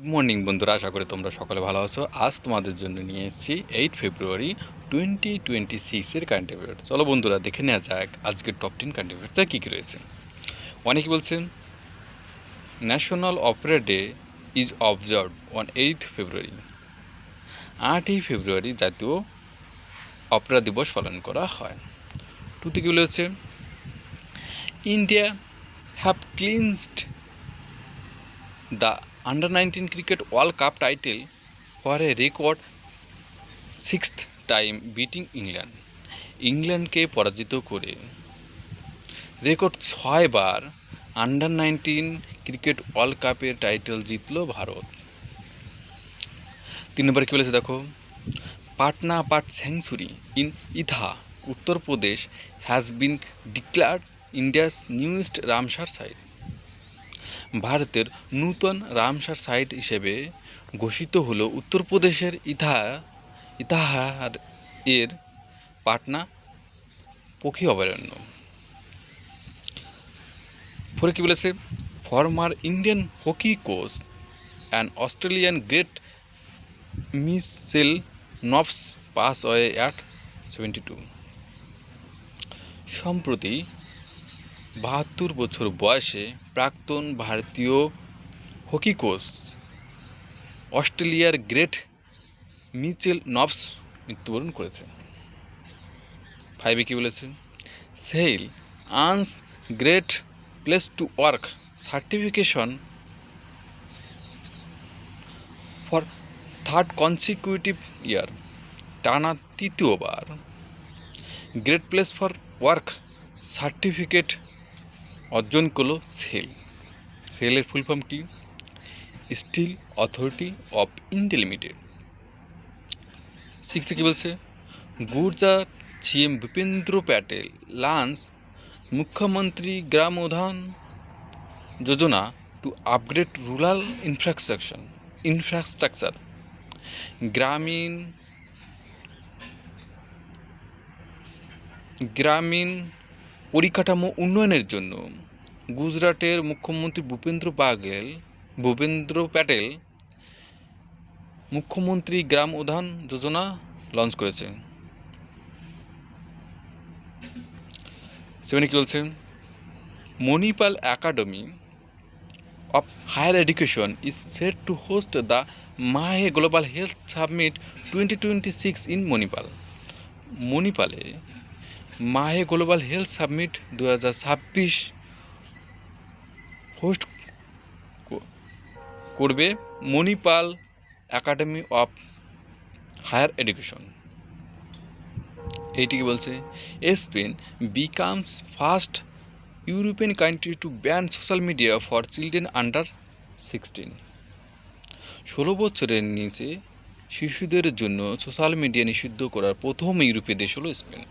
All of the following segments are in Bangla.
গুড মর্নিং বন্ধুরা, আশা করি তোমরা সকলে ভালো আছো। আজ তোমাদের জন্য নিয়ে এসেছি 8 ফেব্রুয়ারি 2026-এর কারেন্ট অ্যাফেয়ার্স। চলো বন্ধুরা, দেখে নেওয়া যাক আজকের টপ 10 কারেন্ট অ্যাফেয়ার্সে কী কী রয়েছে। অনেকে বলছেন national opera day is observed on 8 February. 8 February জাতীয় অপেরা দিবস পালন করা হয়। টুতে কী বলেছে, India have clinched the under nineteen cricket world cup title for a record 6th time beating England. ইংল্যান্ডকে পরাজিত করে রেকর্ড 6বার আন্ডার-19 ক্রিকেট ওয়ার্ল্ড কাপের টাইটেল জিতল ভারত। 3 নম্বর কী বলেছে দেখো, Patna bird sanctuary in Etah Uttar Pradesh has been declared India's newest Ramsar site. ভারতের নূতন রামসার সাইট হিসেবে ঘোষিত হলো উত্তরপ্রদেশের ইতাহার এর পাটনা পক্ষী অভয়ারণ্য। পরে কী বলেছে, former Indian hockey coach and Australian great Michael Nobbs passes away at 72। সম্প্রতি 72 বছর বয়সে প্রাক্তন ভারতীয় হকি কোচ অস্ট্রেলিয়ার গ্রেট মিচেল নবস মৃত্যুবরণ করেছে। 5 কী বলেছে, SAIL earns great place to work certification for 3rd consecutive year. টানা তৃতীয়বার great place for work certificate অর্জন করলো সেল। সেলের ফুল ফর্ম কি, steel authority of India limited. 6 কী বলছে, গুজরাট সিএম ভূপেন্দ্র প্যাটেল লঞ্চ মুখ্যমন্ত্রী গ্রাম উদ্যান যোজনা টু আপগ্রেড রুরাল ইনফ্রাস্ট্রাকচার। গ্রামীণ পরিকাঠামো উন্নয়নের জন্য গুজরাটের মুখ্যমন্ত্রী ভূপেন্দ্র প্যাটেল মুখ্যমন্ত্রী গ্রাম উদ্যান যোজনা লঞ্চ করেছে। 7 কী বলছে, Manipal academy of Higher Education is set to host the Mahe Global Health Summit 2026 in Manipal. মণিপালে MAHE global health summit 2026 host করবে Manipal academy of higher education. এইটিকে বলছে, Spain becomes first European country to ban social media for children under 16। 16 বছরের নিচে শিশুদের জন্য সোশ্যাল মিডিয়া নিষিদ্ধ করার প্রথম ইউরোপীয় দেশ হলো স্পেন।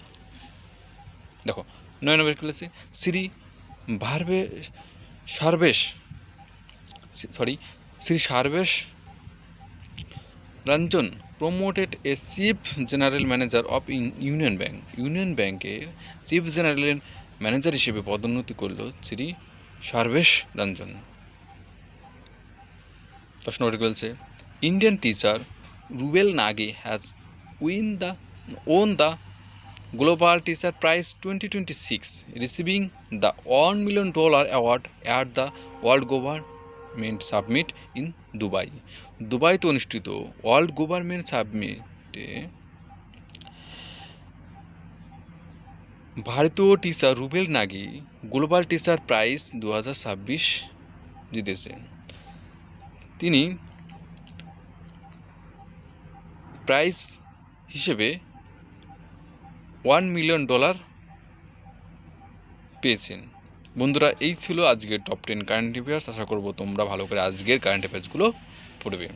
দেখো 9 নম্বর কী বলেছে, Shri Sarvesh Ranjan promoted a chief general manager of Union Bank. Union ব্যাংকের চিফ জেনারেল ম্যানেজার হিসেবে পদোন্নতি করল শ্রী সার্বেশ রঞ্জন। 10 নম্বর বলছে, Indian teacher Rouble Nagi has won the global teacher prize 2026, receiving the $1 million award at the world government summit in Dubai. দুবাইতে অনুষ্ঠিত ওয়ার্ল্ড গভর্নমেন্ট সাবমিটে ভারতীয় teacher Rouble Nagi global teacher prize 2026 জিতেছেন। তিনি প্রাইজ হিসেবে $1 million পেয়েছেন। বন্ধুরা, এই ছিল আজকের টপ 10 কারেন্ট অ্যাফেয়ার্স। আশা করব তোমরা ভালো করে আজকের কারেন্ট অ্যাফেয়ার্সগুলো পড়বে।